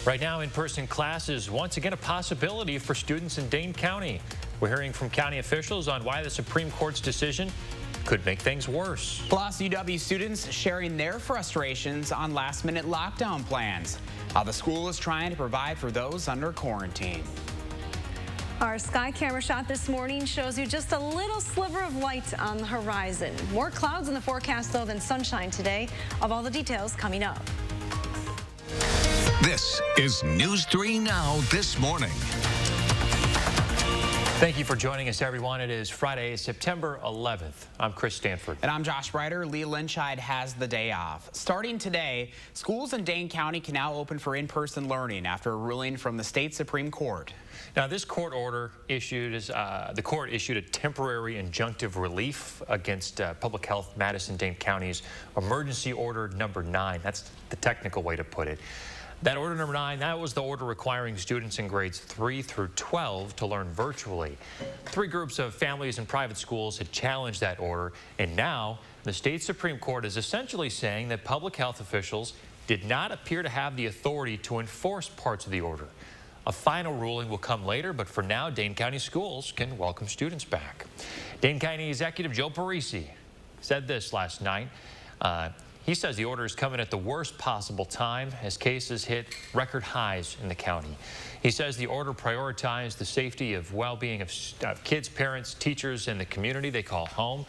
Right now, in-person classes once again a possibility for students in Dane County. We're hearing from county officials on why the Supreme Court's decision could make things worse. Plus, UW students sharing their frustrations on last-minute lockdown plans. How the school is trying to provide for those under quarantine. Our sky camera shot this morning shows you just a little sliver of light on the horizon. More clouds in the forecast, though, than sunshine today. Of all the details coming up. This is News 3 Now this morning. Thank you for joining us, everyone. It is Friday, September 11th. I'm Chris Stanford. And I'm Josh Ryder. Lee Lynchide has the day off. Starting today, schools in Dane County can now open for in-person learning after a ruling from the state Supreme Court. Now, this court order issued, the court issued a temporary injunctive relief against Public Health Madison-Dane County's Emergency Order Number 9. That's the technical way to put it. That order number 9, that was the order requiring students in grades 3 through 12 to learn virtually. 3 groups of families and private schools had challenged that order, and now the state Supreme Court is essentially saying that public health officials did not appear to have the authority to enforce parts of the order. A final ruling will come later, but for now, Dane County schools can welcome students back. Dane County Executive Joe Parisi said this last night. He says the order is coming at the worst possible time as cases hit record highs in the county. He says the order prioritized the safety of well-being of kids, parents, teachers, and the community they call home,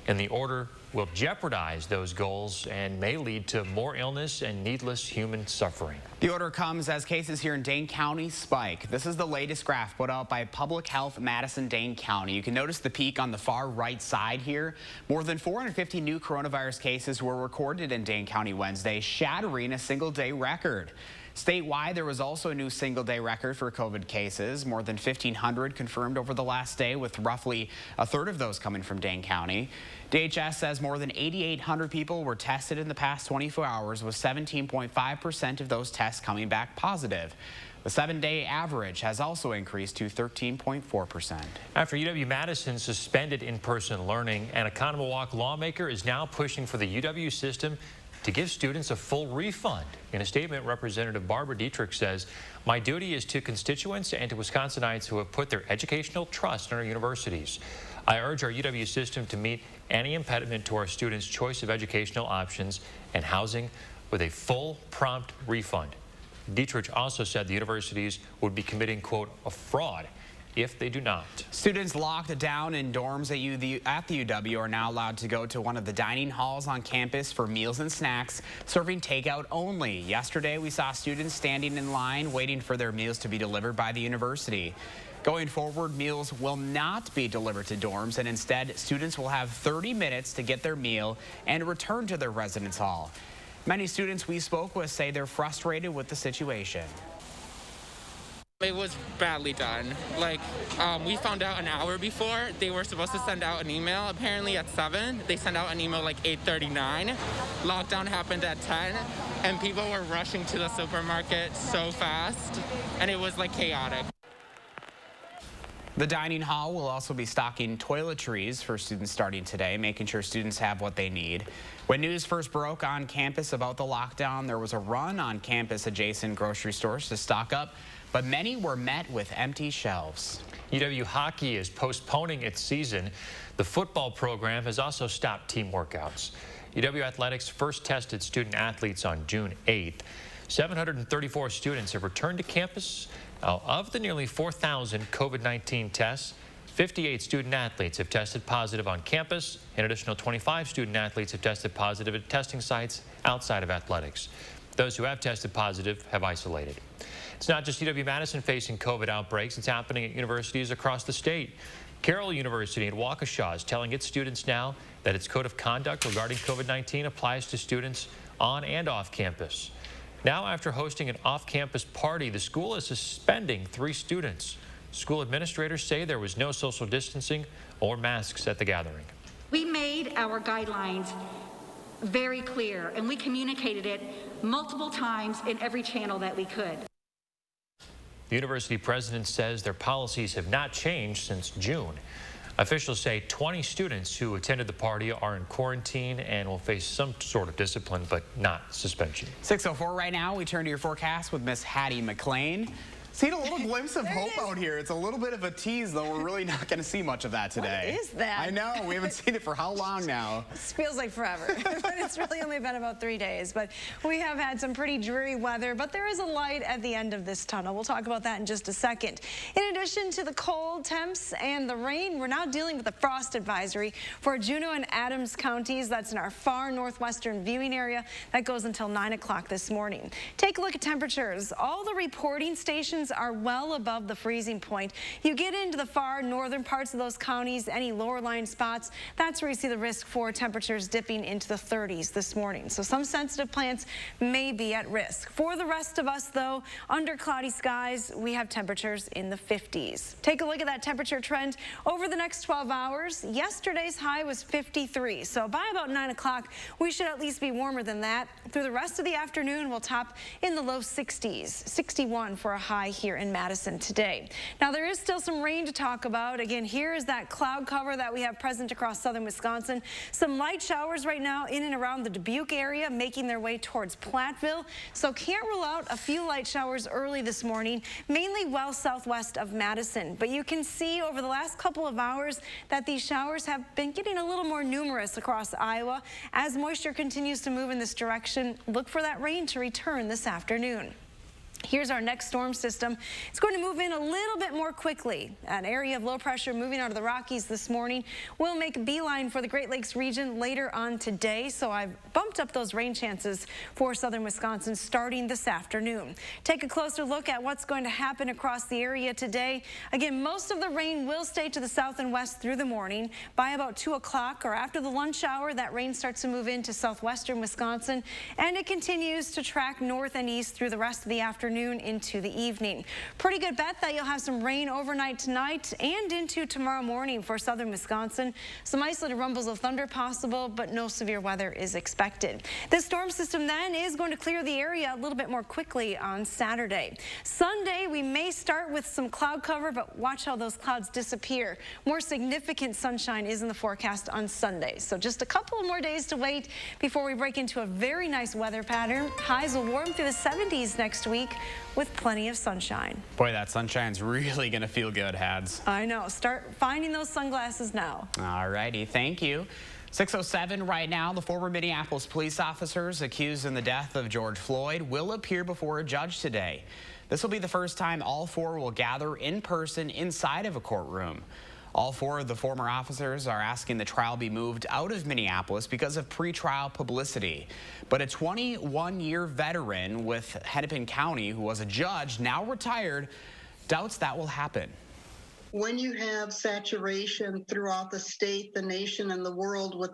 and the order will jeopardize those goals and may lead to more illness and needless human suffering. The order comes as cases here in Dane County spike. This is the latest graph put out by Public Health Madison-Dane County. You can notice the peak on the far right side here. More than 450 new coronavirus cases were recorded in Dane County Wednesday, shattering a single-day record. Statewide, there was also a new single-day record for COVID cases, more than 1,500 confirmed over the last day, with roughly a third of those coming from Dane County. DHS says more than 8,800 people were tested in the past 24 hours, with 17.5% of those tests coming back positive. The 7-day average has also increased to 13.4%. After UW-Madison suspended in-person learning, an Oconomowoc lawmaker is now pushing for the UW system to give students a full refund. In a statement, Representative Barbara Dietrich says, "My duty is to constituents and to Wisconsinites who have put their educational trust in our universities. I urge our UW system to meet any impediment to our students' choice of educational options and housing with a full, prompt refund." Dietrich also said the universities would be committing, quote, a fraud if they do not. Students locked down in dorms at the UW are now allowed to go to one of the dining halls on campus for meals and snacks, serving takeout only. Yesterday, we saw students standing in line waiting for their meals to be delivered by the university. Going forward, meals will not be delivered to dorms, and instead, students will have 30 minutes to get their meal and return to their residence hall. Many students we spoke with say they're frustrated with the situation. It was badly done. We found out an hour before. They were supposed to send out an email apparently at 7. They sent out an email like 8:39. Lockdown happened at 10, and people were rushing to the supermarket so fast, and it was chaotic. The dining hall will also be stocking toiletries for students starting today, making sure students have what they need. When news first broke on campus about the lockdown, there was a run on campus-adjacent grocery stores to stock up, but many were met with empty shelves. UW hockey is postponing its season. The football program has also stopped team workouts. UW Athletics first tested student athletes on June 8th. 734 students have returned to campus. Of the nearly 4,000 COVID-19 tests, 58 student athletes have tested positive on campus. An additional 25 student athletes have tested positive at testing sites outside of athletics. Those who have tested positive have isolated. It's not just UW-Madison facing COVID outbreaks. It's happening at universities across the state. Carroll University in Waukesha is telling its students now that its code of conduct regarding COVID-19 applies to students on and off campus. Now, after hosting an off-campus party, the school is suspending 3 students. School administrators say there was no social distancing or masks at the gathering. We made our guidelines very clear, and we communicated it multiple times in every channel that we could. The university president says their policies have not changed since June. Officials say 20 students who attended the party are in quarantine and will face some sort of discipline, but not suspension. 6:04 right now. We turn to your forecast with Miss Hattie McLean. Seen a little glimpse of hope out here. It's a little bit of a tease, though. We're really not going to see much of that today. What is that? I know. We haven't seen it for how long now? This feels like forever, but it's really only been about 3 days. But we have had some pretty dreary weather, but there is a light at the end of this tunnel. We'll talk about that in just a second. In addition to the cold temps and the rain, we're now dealing with a frost advisory for Juneau and Adams counties. That's in our far northwestern viewing area. That goes until 9 o'clock this morning. Take a look at temperatures. All the reporting stations are well above the freezing point. You get into the far northern parts of those counties, any lower lying spots, that's where you see the risk for temperatures dipping into the 30s this morning. So some sensitive plants may be at risk. For the rest of us, though, under cloudy skies, we have temperatures in the 50s. Take a look at that temperature trend over the next 12 hours. Yesterday's high was 53, so by about 9 o'clock, we should at least be warmer than that. Through the rest of the afternoon, we'll top in the low 60s, 61 for a high here in Madison today. Now, there is still some rain to talk about. Again, here is that cloud cover that we have present across southern Wisconsin. Some light showers right now in and around the Dubuque area, making their way towards Platteville. So can't rule out a few light showers early this morning, mainly well southwest of Madison. But you can see over the last couple of hours that these showers have been getting a little more numerous across Iowa. As moisture continues to move in this direction, look for that rain to return this afternoon. Here's our next storm system. It's going to move in a little bit more quickly. An area of low pressure moving out of the Rockies this morning will make a beeline for the Great Lakes region later on today. So I've bumped up those rain chances for southern Wisconsin starting this afternoon. Take a closer look at what's going to happen across the area today. Again, most of the rain will stay to the south and west through the morning. By about 2 o'clock or after the lunch hour, that rain starts to move into southwestern Wisconsin, and it continues to track north and east through the rest of the afternoon into the evening. Pretty good bet that you'll have some rain overnight tonight and into tomorrow morning for southern Wisconsin. Some isolated rumbles of thunder possible, but no severe weather is expected. This storm system then is going to clear the area a little bit more quickly on Saturday. Sunday, we may start with some cloud cover, but watch how those clouds disappear. More significant sunshine is in the forecast on Sunday. So just a couple more days to wait before we break into a very nice weather pattern. Highs will warm through the 70s next week with plenty of sunshine. Boy, that sunshine's really going to feel good, Hads. I know. Start finding those sunglasses now. All righty. Thank you. 6:07 right now. The former Minneapolis police officers accused in the death of George Floyd will appear before a judge today. This will be the first time all four will gather in person inside of a courtroom. All four of the former officers are asking the trial be moved out of Minneapolis because of pretrial publicity. But a 21-year veteran with Hennepin County, who was a judge, now retired, doubts that will happen. When you have saturation throughout the state, the nation, and the world with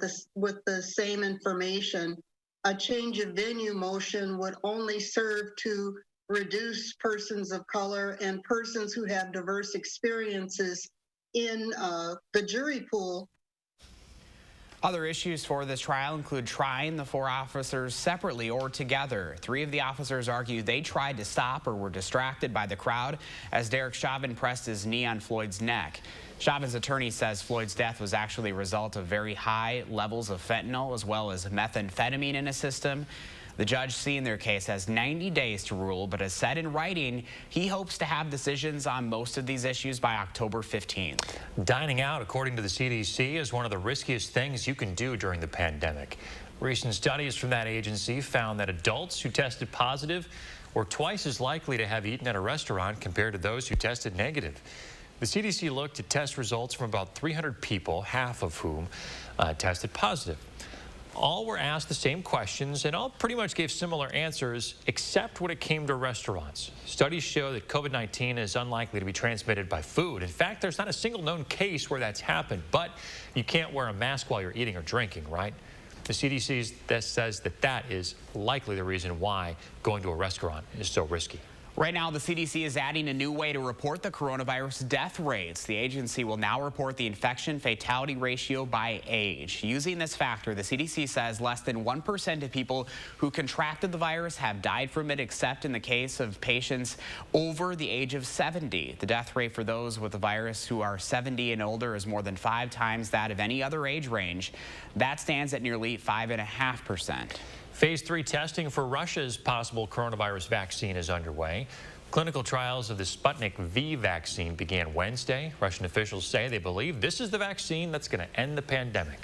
the same information, a change of venue motion would only serve to reduce persons of color and persons who have diverse experiences in the jury pool. Other issues for this trial include trying the four officers separately or together. 3 of the officers argue they tried to stop or were distracted by the crowd as Derek Chauvin pressed his knee on Floyd's neck. Chauvin's attorney says Floyd's death was actually a result of very high levels of fentanyl as well as methamphetamine in his system. The judge seeing their case has 90 days to rule, but has said in writing he hopes to have decisions on most of these issues by October 15th. Dining out, according to the CDC, is one of the riskiest things you can do during the pandemic. Recent studies from that agency found that adults who tested positive were twice as likely to have eaten at a restaurant compared to those who tested negative. The CDC looked at test results from about 300 people, half of whom tested positive. All were asked the same questions and all pretty much gave similar answers, except when it came to restaurants. Studies show that COVID-19 is unlikely to be transmitted by food. In fact, there's not a single known case where that's happened, but you can't wear a mask while you're eating or drinking, right? The CDC says that is likely the reason why going to a restaurant is so risky. Right now, the CDC is adding a new way to report the coronavirus death rates. The agency will now report the infection fatality ratio by age. Using this factor, the CDC says less than 1% of people who contracted the virus have died from it, except in the case of patients over the age of 70. The death rate for those with the virus who are 70 and older is more than 5 times that of any other age range. That stands at nearly 5.5%. Phase 3 testing for Russia's possible coronavirus vaccine is underway. Clinical trials of the Sputnik V vaccine began Wednesday. Russian officials say they believe this is the vaccine that's going to end the pandemic.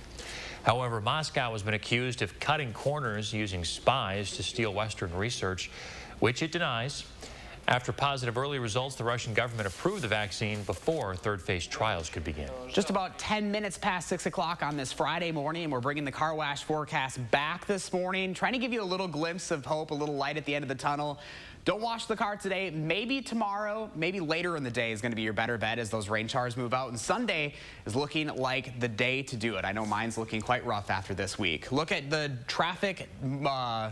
However, Moscow has been accused of cutting corners using spies to steal Western research, which it denies. After positive early results, the Russian government approved the vaccine before third phase trials could begin. Just about 10 minutes past 6 o'clock on this Friday morning, and we're bringing the car wash forecast back this morning, trying to give you a little glimpse of hope, a little light at the end of the tunnel. Don't wash the car today. Maybe tomorrow, maybe later in the day is going to be your better bet as those rain showers move out. And Sunday is looking like the day to do it. I know mine's looking quite rough after this week. Look at the traffic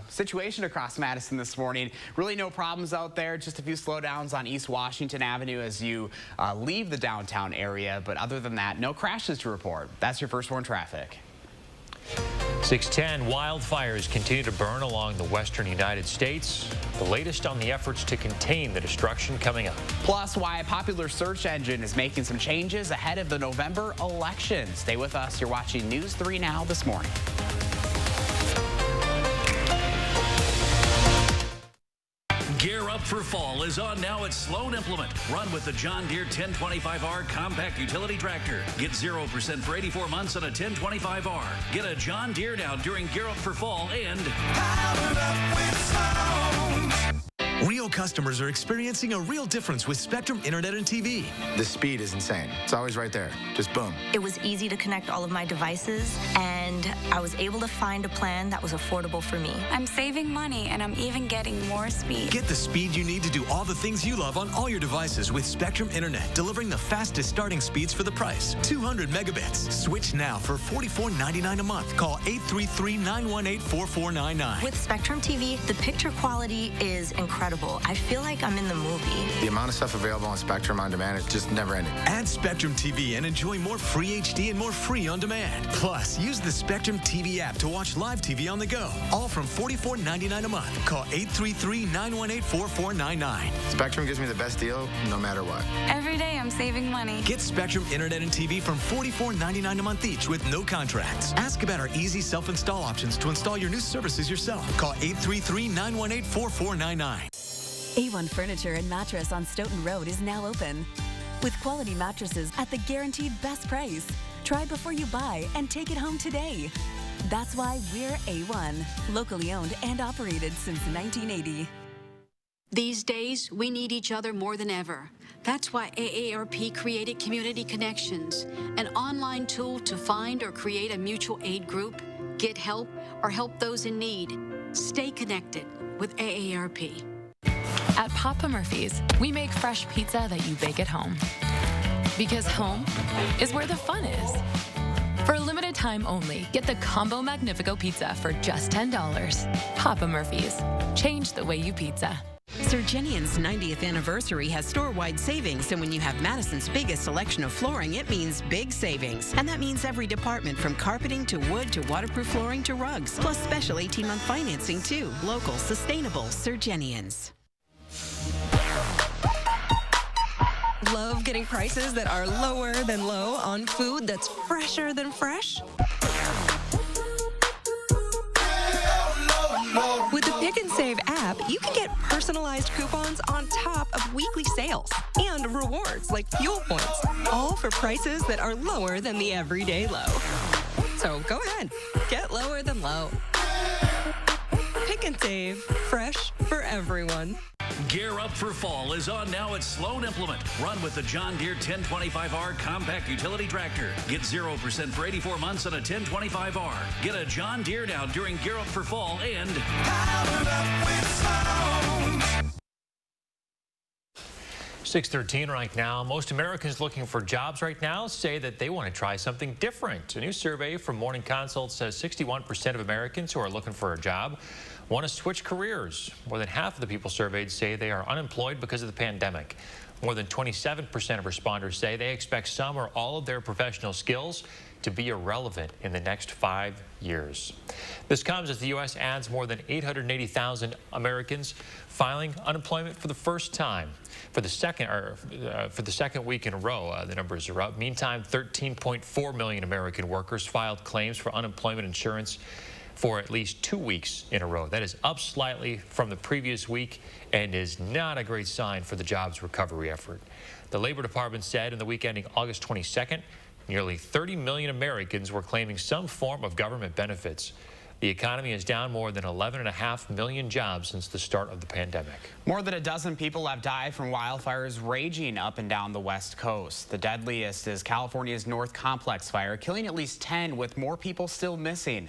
situation across Madison this morning. Really no problems out there. Just a few slowdowns on East Washington Avenue as you leave the downtown area. But other than that, no crashes to report. That's your first warn traffic. 6:10, wildfires continue to burn along the western United States. The latest on the efforts to contain the destruction coming up. Plus, why a popular search engine is making some changes ahead of the November election. Stay with us. You're watching News 3 Now this morning. Gear Up for Fall is on now at Sloan Implement. Run with the John Deere 1025R compact utility tractor. Get 0% for 84 months on a 1025R. Get a John Deere now during Gear Up for Fall and Powered up with Sloan. Real customers are experiencing a real difference with Spectrum Internet and TV. The speed is insane. It's always right there. Just boom. It was easy to connect all of my devices, and I was able to find a plan that was affordable for me. I'm saving money, and I'm even getting more speed. Get the speed you need to do all the things you love on all your devices with Spectrum Internet, delivering the fastest starting speeds for the price. 200 megabits. Switch now for $44.99 a month. Call 833-918-4499. With Spectrum TV, the picture quality is incredible. I feel like I'm in the movie. The amount of stuff available on Spectrum On Demand is just never ending. Add Spectrum TV and enjoy more free HD and more free on demand. Plus, use the Spectrum TV app to watch live TV on the go. All from $44.99 a month. Call 833-918-4499. Spectrum gives me the best deal no matter what. Every day I'm saving money. Get Spectrum Internet and TV from $44.99 a month each with no contracts. Ask about our easy self-install options to install your new services yourself. Call 833-918-4499. A1 Furniture and Mattress on Stoughton Road is now open. With quality mattresses at the guaranteed best price. Try before you buy and take it home today. That's why we're A1, locally owned and operated since 1980. These days, we need each other more than ever. That's why AARP created Community Connections, an online tool to find or create a mutual aid group, get help, or help those in need. Stay connected with AARP. At Papa Murphy's, we make fresh pizza that you bake at home. Because home is where the fun is. For a limited time only, get the Combo Magnifico Pizza for just $10. Papa Murphy's. Change the way you pizza. Surgenian's 90th anniversary has store-wide savings, and when you have Madison's biggest selection of flooring, it means big savings. And that means every department from carpeting to wood to waterproof flooring to rugs, plus special 18-month financing too. Local, sustainable Surgenians. Love getting prices that are lower than low on food that's fresher than fresh? With the Pick and Save app, you can get personalized coupons on top of weekly sales and rewards like fuel points, all for prices that are lower than the everyday low. So go ahead, get lower than low. Pick and Save, fresh for everyone. Gear Up for Fall is on now at Sloan Implement. Run with the John Deere 1025R compact utility tractor. Get 0% for 84 months on a 1025R. Get a John Deere now during Gear Up for Fall and Powered up with Sloan. 6:13 right now. Most Americans looking for jobs right now say that they want to try something different. A new survey from Morning Consult says 61% of Americans who are looking for a job want to switch careers. More than half of the people surveyed say they are unemployed because of the pandemic. More than 27% of responders say they expect some or all of their professional skills to be irrelevant in the next 5 years. This comes as the U.S. adds more than 880,000 Americans filing unemployment for the first time. For the second week in a row, the numbers are up. Meantime, 13.4 million American workers filed claims for unemployment insurance for at least 2 weeks in a row. That is up slightly from the previous week and is not a great sign for the jobs recovery effort. The Labor Department said in the week ending August 22nd, nearly 30 million Americans were claiming some form of government benefits. The economy is down more than 11.5 million jobs since the start of the pandemic. More than a dozen people have died from wildfires raging up and down the West Coast. The deadliest is California's North Complex fire, killing at least 10, with more people still missing.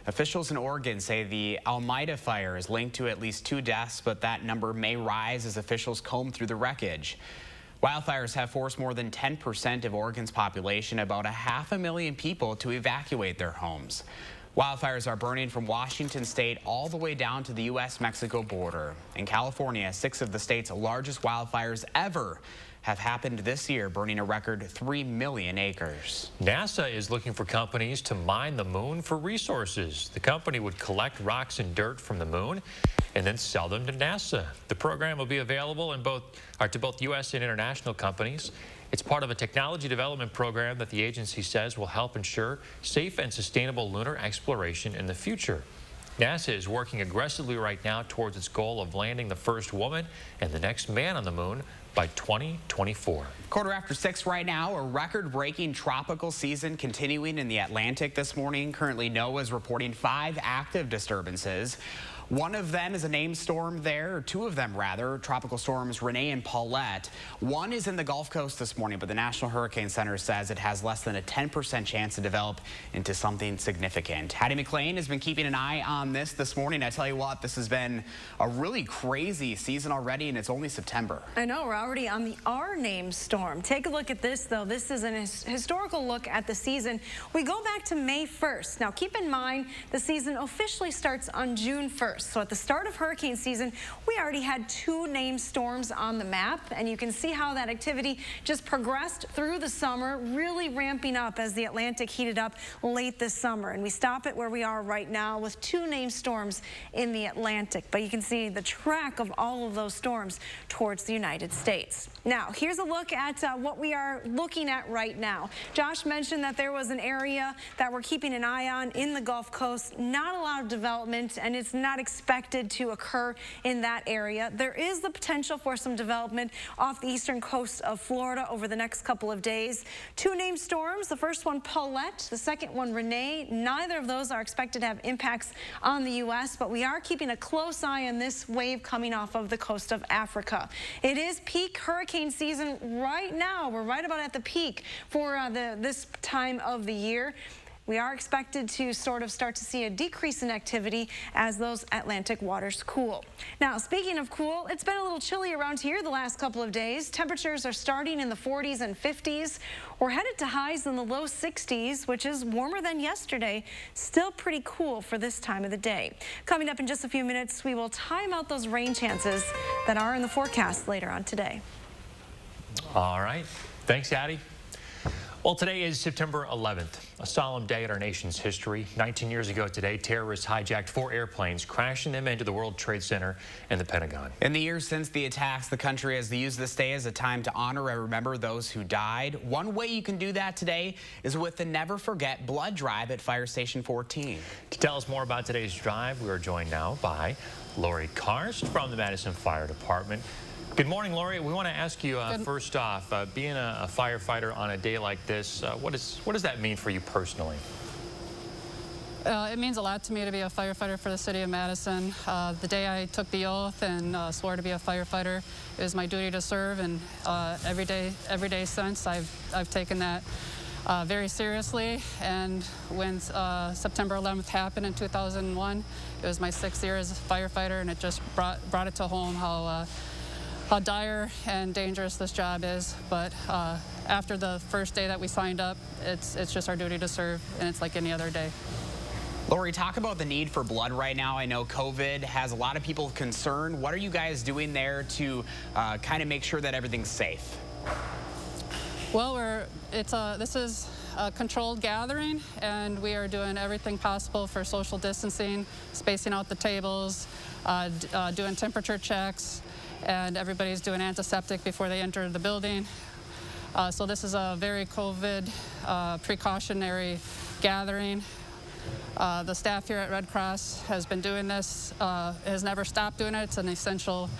Officials in Oregon say the Almeida fire is linked to at least 2 deaths, but that number may rise as officials comb through the wreckage. Wildfires have forced more than 10% of Oregon's population, about 500,000 people, to evacuate their homes. Wildfires are burning from Washington state all the way down to the U.S.-Mexico border. In California, 6 of the state's largest wildfires ever have happened this year, burning a record 3 million acres. NASA is looking for companies to mine the moon for resources. The company would collect rocks and dirt from the moon and then sell them to NASA. The program will be available to both U.S. and international companies. It's part of a technology development program that the agency says will help ensure safe and sustainable lunar exploration in the future. NASA is working aggressively right now towards its goal of landing the first woman and the next man on the moon by 2024. 6:15 right now, a record-breaking tropical season continuing in the Atlantic this morning. Currently, NOAA is reporting 5 active disturbances. One of them is a named storm there, or 2 of them rather, tropical storms Renee and Paulette. One is in the Gulf Coast this morning, but the National Hurricane Center says it has less than a 10% chance to develop into something significant. Hattie McLean has been keeping an eye on this morning. I tell you what, this has been a really crazy season already, and it's only September. I know, we're already on the R-named storm. Take a look at this, though. This is an historical look at the season. We go back to May 1st. Now, keep in mind, the season officially starts on June 1st. So at the start of hurricane season, we already had 2 named storms on the map, and you can see how that activity just progressed through the summer, really ramping up as the Atlantic heated up late this summer. And we stop it where we are right now with 2 named storms in the Atlantic. But you can see the track of all of those storms towards the United States. Now, here's a look at what we are looking at right now. Josh mentioned that there was an area that we're keeping an eye on in the Gulf Coast. Not a lot of development, and it's not expected to occur in that area. There is the potential for some development off the eastern coast of Florida over the next couple of days. 2 named storms, the first one Paulette, the second one Renee. Neither of those are expected to have impacts on the U.S., but we are keeping a close eye on this wave coming off of the coast of Africa. It is peak hurricane season right now. We're right about at the peak for this time of the year. We are expected to sort of start to see a decrease in activity as those Atlantic waters cool. Now, speaking of cool, it's been a little chilly around here the last couple of days. Temperatures are starting in the 40s and 50s. We're headed to highs in the low 60s, which is warmer than yesterday. Still pretty cool for this time of the day. Coming up in just a few minutes, we will time out those rain chances that are in the forecast later on today. All right. Thanks, Addie. Well, today is September 11th, a solemn day in our nation's history. 19 years ago today, terrorists hijacked 4 airplanes, crashing them into the World Trade Center and the Pentagon. In the years since the attacks, the country has used this day as a time to honor and remember those who died. One way you can do that today is with the Never Forget Blood Drive at Fire Station 14. To tell us more about today's drive, we are joined now by Lori Karst from the Madison Fire Department. Good morning, Lori. We want to ask you first off, being a firefighter on a day like this, what does that mean for you personally? It means a lot to me to be a firefighter for the city of Madison. The day I took the oath and swore to be a firefighter, it was my duty to serve, and every day since I've taken that very seriously. And when September 11th happened in 2001, it was my 6th year as a firefighter, and it just brought it to home how dire and dangerous this job is. But after the first day that we signed up, it's just our duty to serve, and it's like any other day. Lori, talk about the need for blood right now. I know COVID has a lot of people concerned. What are you guys doing there to kind of make sure that everything's safe? Well, this is a controlled gathering, and we are doing everything possible for social distancing, spacing out the tables, doing temperature checks, and everybody's doing antiseptic before they enter the building. So this is a very COVID precautionary gathering. The staff here at Red Cross has been doing this, has never stopped doing it. It's an essential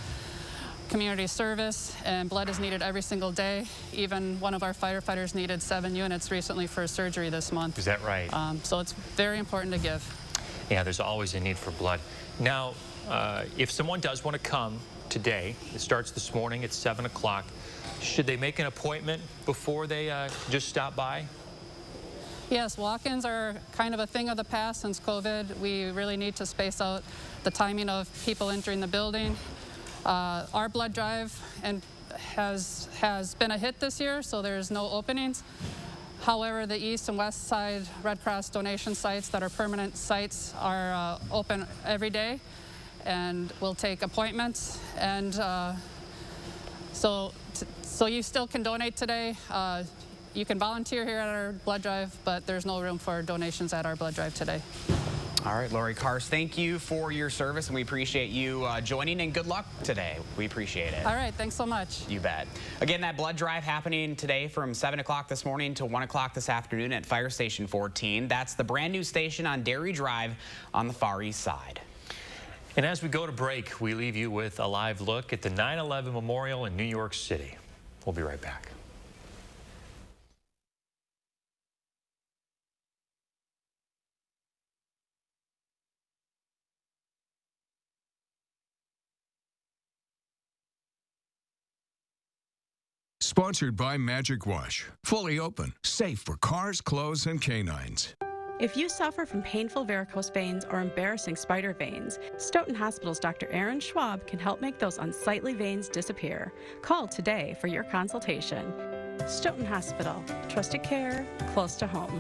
community service, and blood is needed every single day. Even one of our firefighters needed 7 units recently for surgery this month. Is that right? So it's very important to give. Yeah, there's always a need for blood. Now, if someone does want to come today, it starts this morning at 7 o'clock, should they make an appointment before they just stop by? Yes, walk-ins are kind of a thing of the past since COVID. We really need to space out the timing of people entering the building. Our blood drive has been a hit this year, so there's no openings. However, the east and west side Red Cross donation sites that are permanent sites are open every day, and we'll take appointments. And so you still can donate today. You can volunteer here at our blood drive, but there's no room for donations at our blood drive today. All right, Lori Kars, thank you for your service, and we appreciate you joining, and good luck today. We appreciate it. All right, thanks so much. You bet. Again, that blood drive happening today from 7 o'clock this morning to 1 o'clock this afternoon at Fire Station 14. That's the brand new station on Dairy Drive on the Far East Side. And as we go to break, we leave you with a live look at the 9/11 Memorial in New York City. We'll be right back. Sponsored by Magic Wash. Fully open, safe for cars, clothes, and canines. If you suffer from painful varicose veins or embarrassing spider veins, Stoughton Hospital's Dr. Aaron Schwab can help make those unsightly veins disappear. Call today for your consultation. Stoughton Hospital, trusted care, close to home.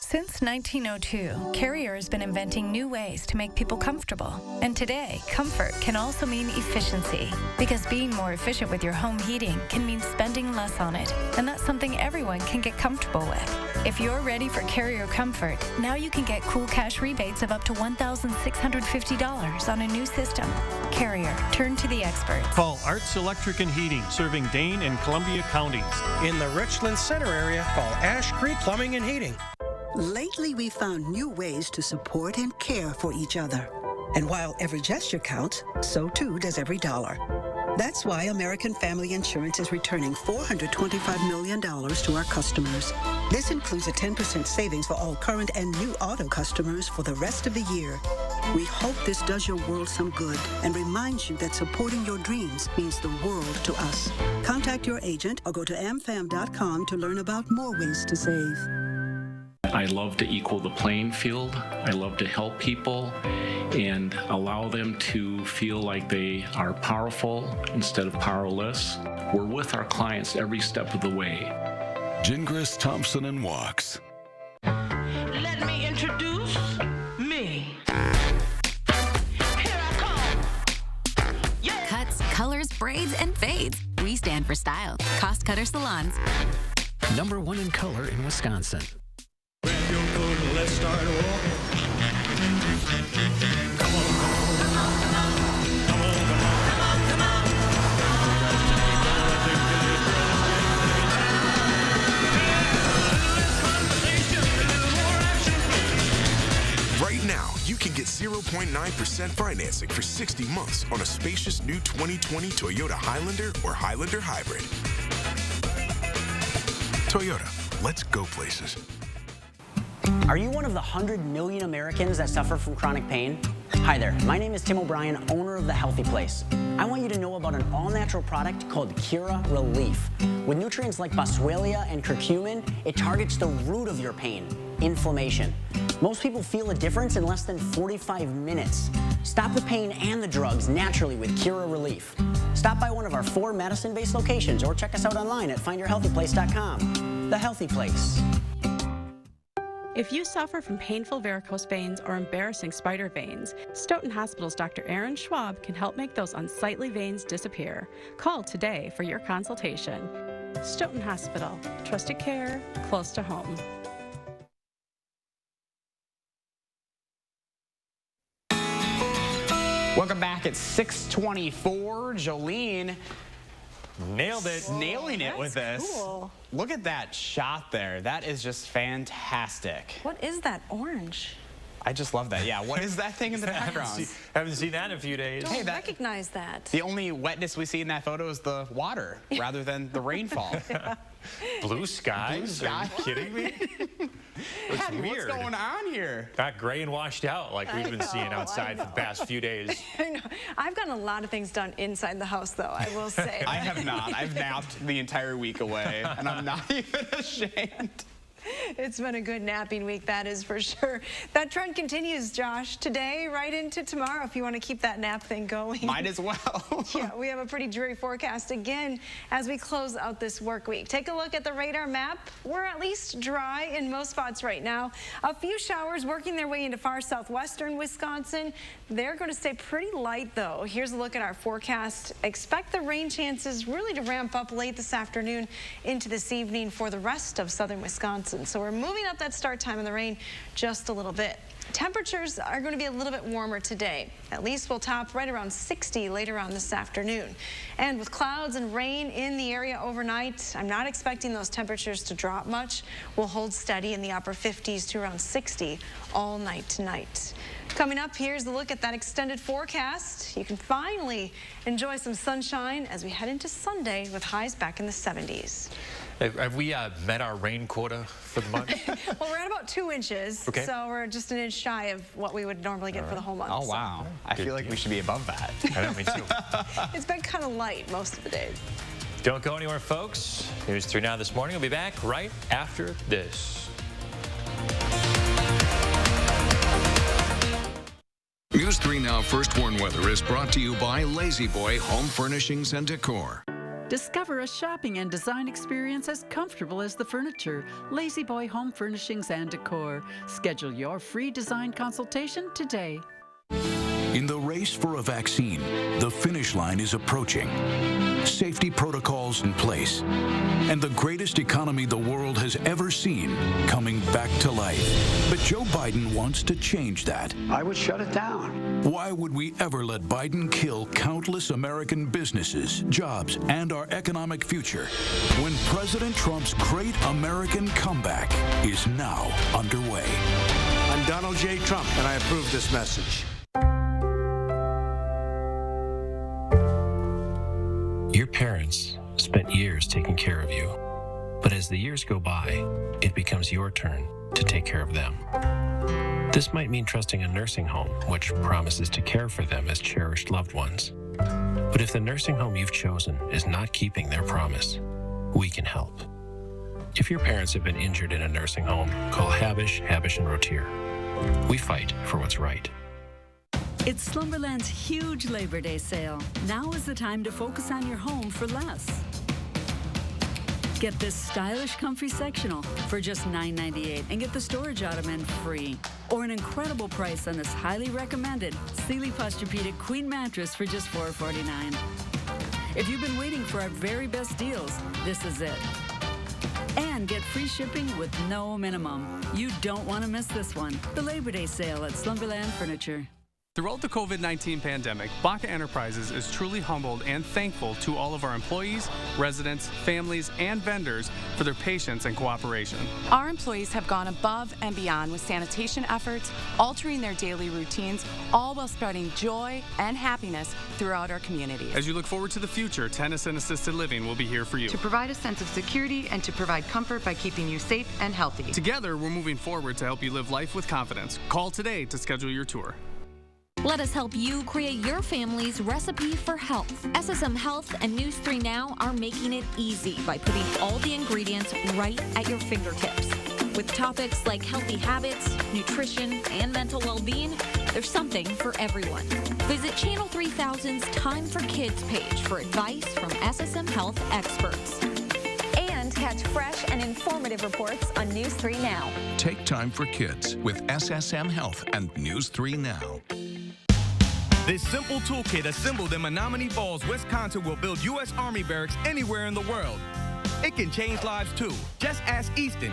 Since 1902, Carrier has been inventing new ways to make people comfortable. And today, comfort can also mean efficiency, because being more efficient with your home heating can mean spending less on it. And that's something everyone can get comfortable with. If you're ready for Carrier comfort, now you can get cool cash rebates of up to $1,650 on a new system. Carrier, turn to the experts. Call Arts Electric and Heating, serving Dane and Columbia counties. In the Richland Center area, call Ash Creek Plumbing and Heating. Lately, we found new ways to support and care for each other. And while every gesture counts, so too does every dollar. That's why American Family Insurance is returning $425 million to our customers. This includes a 10% savings for all current and new auto customers for the rest of the year. We hope this does your world some good and reminds you that supporting your dreams means the world to us. Contact your agent or go to amfam.com to learn about more ways to save. I love to equal the playing field. I love to help people and allow them to feel like they are powerful instead of powerless. We're with our clients every step of the way. Gingras, Thompson, and Walks. Let me introduce me. Cuts, colors, braids, and fades. We stand for style. Cost Cutter Salons. #1 in color in Wisconsin. Grab your coat and let's start walking. Come on, come on, come on, come on, come on, come on, come on, come on. Right now, you can get 0.9% financing for 60 months on a spacious new 2020 Toyota Highlander or Highlander Hybrid. Toyota, let's go places. Are you one of the 100 million Americans that suffer from chronic pain? Hi there, my name is Tim O'Brien, owner of The Healthy Place. I want you to know about an all-natural product called Cura Relief. With nutrients like boswellia and curcumin, it targets the root of your pain, inflammation. Most people feel a difference in less than 45 minutes. Stop the pain and the drugs naturally with Cura Relief. Stop by one of our 4 Madison-based locations or check us out online at findyourhealthyplace.com. The Healthy Place. If you suffer from painful varicose veins or embarrassing spider veins, Stoughton Hospital's Dr. Aaron Schwab can help make those unsightly veins disappear. Call today for your consultation. Stoughton Hospital, trusted care, close to home. Welcome back at 6:24. Jolene. Nailed it. Nailing it with this. Cool. Look at that shot there. That is just fantastic. What is that orange? I just love that. Yeah, what is that thing in the background? Haven't seen that in a few days. Don't recognize that. The only wetness we see in that photo is the water rather than the rainfall. Blue skies? Blue sky? Are you kidding me? Looks weird. What's going on here? Not gray and washed out like we've been seeing outside for the past few days. I know. I've gotten a lot of things done inside the house, though, I will say. I have not. I've napped the entire week away, and I'm not even ashamed. It's been a good napping week, that is for sure. That trend continues, Josh, today right into tomorrow if you want to keep that nap thing going. Might as well. Yeah, we have a pretty dreary forecast again as we close out this work week. Take a look at the radar map. We're at least dry in most spots right now. A few showers working their way into far southwestern Wisconsin. They're going to stay pretty light, though. Here's a look at our forecast. Expect the rain chances really to ramp up late this afternoon into this evening for the rest of southern Wisconsin. So we're moving up that start time in the rain just a little bit. Temperatures are going to be a little bit warmer today. At least we'll top right around 60 later on this afternoon. And with clouds and rain in the area overnight, I'm not expecting those temperatures to drop much. We'll hold steady in the upper 50s to around 60 all night tonight. Coming up, here's a look at that extended forecast. You can finally enjoy some sunshine as we head into Sunday with highs back in the 70s. Have we met our rain quota for the month? Well, we're at about 2 inches, okay. So we're just an inch shy of what we would normally get for the whole month. Oh, wow. I feel like we should be above that. I know, me too. It's been kind of light most of the days. Don't go anywhere, folks. News 3 Now this morning will be back right after this. News 3 Now First Warn Weather is brought to you by Lazy Boy Home Furnishings and Decor. Discover a shopping and design experience as comfortable as the furniture. Lazy Boy Home Furnishings and Decor. Schedule your free design consultation today. In the race for a vaccine, the finish line is approaching. Safety protocols in place. And the greatest economy the world has ever seen coming back to life. But Joe Biden wants to change that. I would shut it down. Why would we ever let Biden kill countless American businesses, jobs, and our economic future when President Trump's great American comeback is now underway? I'm Donald J. Trump, and I approve this message. Your parents spent years taking care of you, but as the years go by, it becomes your turn to take care of them. This might mean trusting a nursing home, which promises to care for them as cherished loved ones. But if the nursing home you've chosen is not keeping their promise, we can help. If your parents have been injured in a nursing home, call Habish, Habish & Rotier. We fight for what's right. It's Slumberland's huge Labor Day sale. Now is the time to focus on your home for less. Get this stylish, comfy sectional for just $9.98 and get the storage ottoman free. Or an incredible price on this highly recommended Sealy Posturepedic Queen mattress for just $4.49. If you've been waiting for our very best deals, this is it. And get free shipping with no minimum. You don't want to miss this one. The Labor Day sale at Slumberland Furniture. Throughout the COVID-19 pandemic, Baca Enterprises is truly humbled and thankful to all of our employees, residents, families, and vendors for their patience and cooperation. Our employees have gone above and beyond with sanitation efforts, altering their daily routines, all while spreading joy and happiness throughout our communities. As you look forward to the future, Tennyson Assisted Living will be here for you. To provide a sense of security and to provide comfort by keeping you safe and healthy. Together, we're moving forward to help you live life with confidence. Call today to schedule your tour. Let us help you create your family's recipe for health. SSM Health and News 3 Now are making it easy by putting all the ingredients right at your fingertips. With topics like healthy habits, nutrition, and mental well-being, there's something for everyone. Visit Channel 3000's Time for Kids page for advice from SSM Health experts. And Catch fresh and informative reports on News 3 Now. Take time for kids with SSM Health and News 3 Now. This simple toolkit assembled in Menominee Falls, Wisconsin will build U.S. Army barracks anywhere in the world. It can change lives too. Just ask Easton.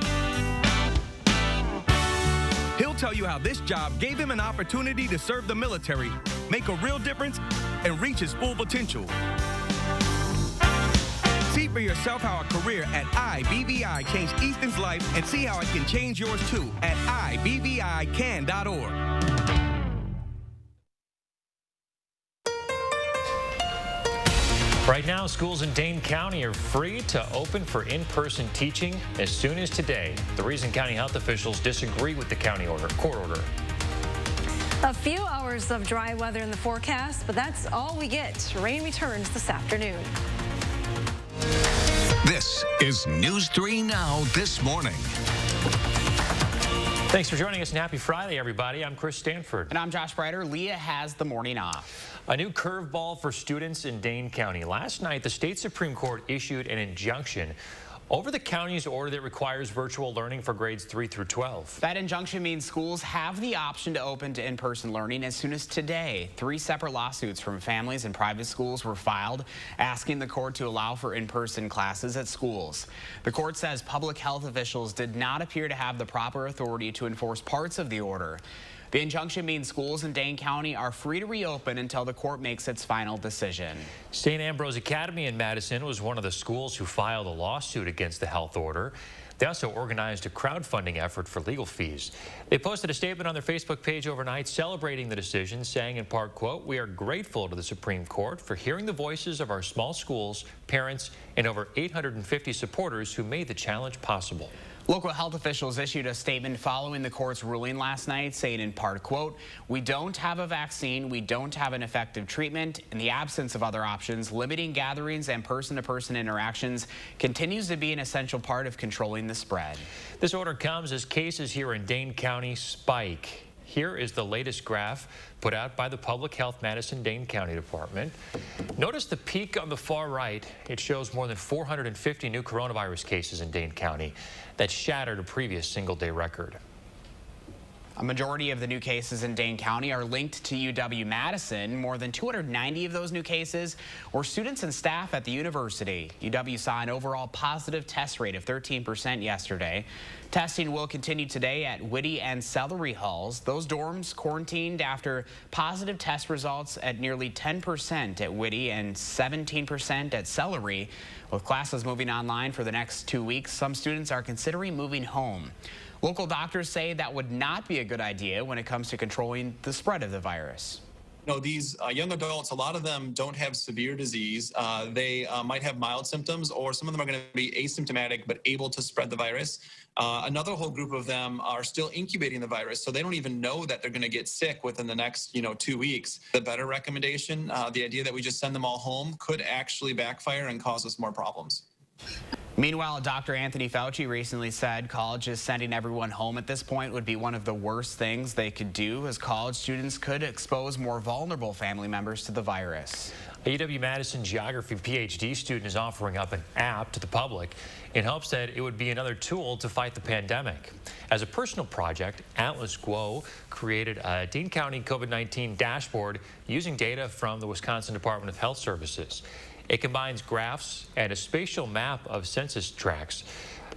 He'll tell you how this job gave him an opportunity to serve the military, make a real difference, and reach his full potential. See for yourself how a career at IBVI changed Easton's life and see how it can change yours too at ibvican.org. Right now, schools in Dane County are free to open for in-person teaching as soon as today. The reason county health officials disagree with the county court order. A few hours of dry weather in the forecast, but that's all we get. Rain returns this afternoon. This is News 3 Now this morning. Thanks for joining us and happy Friday, everybody. I'm Chris Stanford. And I'm Josh Breiter. Leah has the morning off. A new curveball for students in Dane County. Last night, the state Supreme Court issued an injunction over the county's order that requires virtual learning for grades 3 through 12. That injunction means schools have the option to open to in-person learning as soon as today. 3 separate lawsuits from families and private schools were filed, asking the court to allow for in-person classes at schools. The court says public health officials did not appear to have the proper authority to enforce parts of the order. The injunction means schools in Dane County are free to reopen until the court makes its final decision. St. Ambrose Academy in Madison was one of the schools who filed a lawsuit against the health order. They also organized a crowdfunding effort for legal fees. They posted a statement on their Facebook page overnight celebrating the decision, saying in part, quote, "We are grateful to the Supreme Court for hearing the voices of our small schools, parents, and over 850 supporters who made the challenge possible." Local health officials issued a statement following the court's ruling last night, saying in part, quote, "We don't have a vaccine, we don't have an effective treatment. In the absence of other options, limiting gatherings and person-to-person interactions continues to be an essential part of controlling the spread." This order comes as cases here in Dane County spike. Here is the latest graph put out by the Public Health Madison-Dane County Department. Notice the peak on the far right. It shows more than 450 new coronavirus cases in Dane County. That shattered a previous single-day record. A majority of the new cases in Dane County are linked to UW-Madison. More than 290 of those new cases were students and staff at the university. UW saw an overall positive test rate of 13% yesterday. Testing will continue today at Whitty and Celery Halls. Those dorms quarantined after positive test results at nearly 10% at Whitty and 17% at Celery. With classes moving online for the next 2 weeks, some students are considering moving home. Local doctors say that would not be a good idea when it comes to controlling the spread of the virus. You know, these young adults, a lot of them don't have severe disease. They might have mild symptoms, or some of them are going to be asymptomatic but able to spread the virus. Another whole group of them are still incubating the virus, so they don't even know that they're going to get sick within the next, 2 weeks. The better recommendation, the idea that we just send them all home, could actually backfire and cause us more problems. Meanwhile, Dr. Anthony Fauci recently said colleges sending everyone home at this point would be one of the worst things they could do, as college students could expose more vulnerable family members to the virus. A UW-Madison geography PhD student is offering up an app to the public in hopes that it would be another tool to fight the pandemic. As a personal project, Atlas Guo created a Dane County COVID-19 dashboard using data from the Wisconsin Department of Health Services. It combines graphs and a spatial map of census tracts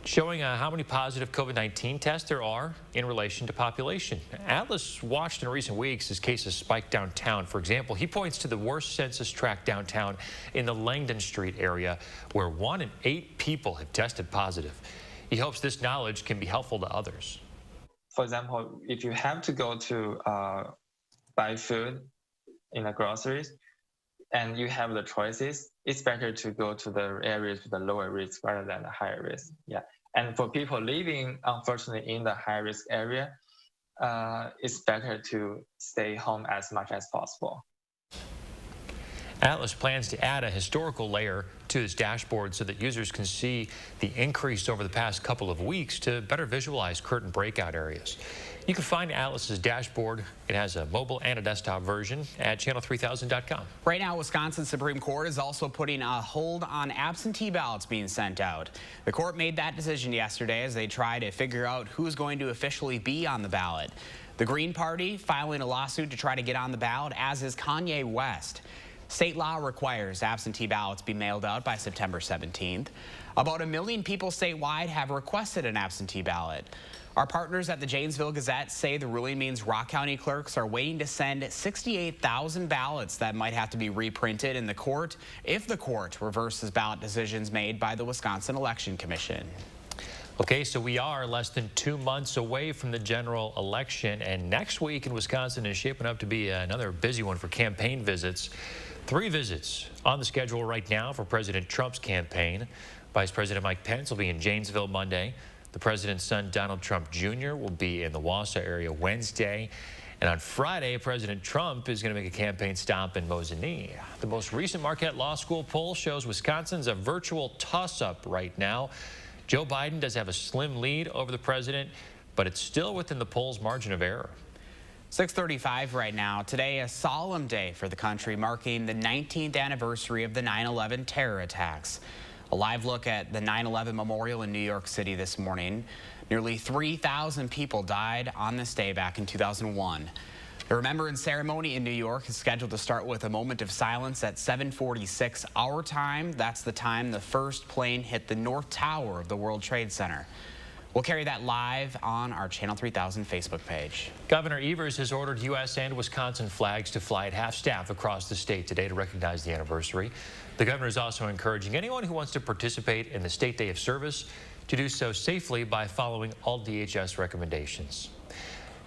showing how many positive COVID-19 tests there are in relation to population. Atlas watched in recent weeks as cases spiked downtown. For example, he points to the worst census tract downtown in the Langdon Street area, where 1 in 8 people have tested positive. He hopes this knowledge can be helpful to others. For example, if you have to go to buy food in the groceries, and you have the choices, it's better to go to the areas with the lower risk rather than the higher risk. Yeah. And for people living, unfortunately, in the high risk area, it's better to stay home as much as possible. Atlas plans to add a historical layer to its dashboard so that users can see the increase over the past couple of weeks to better visualize current breakout areas. You can find Atlas's dashboard. It has a mobile and a desktop version at channel3000.com. Right now, Wisconsin Supreme Court is also putting a hold on absentee ballots being sent out. The court made that decision yesterday as they try to figure out who's going to officially be on the ballot. The Green Party filing a lawsuit to try to get on the ballot, as is Kanye West. State law requires absentee ballots be mailed out by September 17th. About 1 million people statewide have requested an absentee ballot. Our partners at the Janesville Gazette say the ruling means Rock County clerks are waiting to send 68,000 ballots that might have to be reprinted in the court if the court reverses ballot decisions made by the Wisconsin Election Commission. Okay, so we are less than 2 months away from the general election, and next week in Wisconsin is shaping up to be another busy one for campaign visits. 3 visits on the schedule right now for President Trump's campaign. Vice President Mike Pence will be in Janesville Monday. The president's son, Donald Trump Jr., will be in the Wausau area Wednesday. And on Friday, President Trump is going to make a campaign stop in Mosinee. The most recent Marquette Law School poll shows Wisconsin's a virtual toss-up right now. Joe Biden does have a slim lead over the president, but it's still within the poll's margin of error. 6:35 right now. Today, a solemn day for the country, marking the 19th anniversary of the 9/11 terror attacks. A live look at the 9/11 memorial in New York City this morning. Nearly 3,000 people died on this day back in 2001. The remembrance ceremony in New York is scheduled to start with a moment of silence at 7:46 our time. That's the time the first plane hit the North Tower of the World Trade Center. We'll carry that live on our Channel 3000 Facebook page. Governor Evers has ordered U.S. and Wisconsin flags to fly at half-staff across the state today to recognize the anniversary. The governor is also encouraging anyone who wants to participate in the State Day of Service to do so safely by following all DHS recommendations.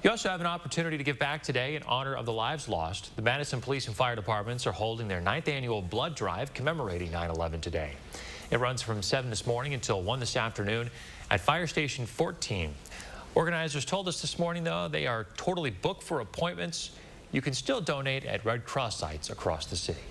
You also have an opportunity to give back today in honor of the lives lost. The Madison Police and Fire Departments are holding their 9th annual blood drive commemorating 9/11 today. It runs from 7 this morning until 1 this afternoon at Fire Station 14. Organizers told us this morning, though, they are totally booked for appointments. You can still donate at Red Cross sites across the city.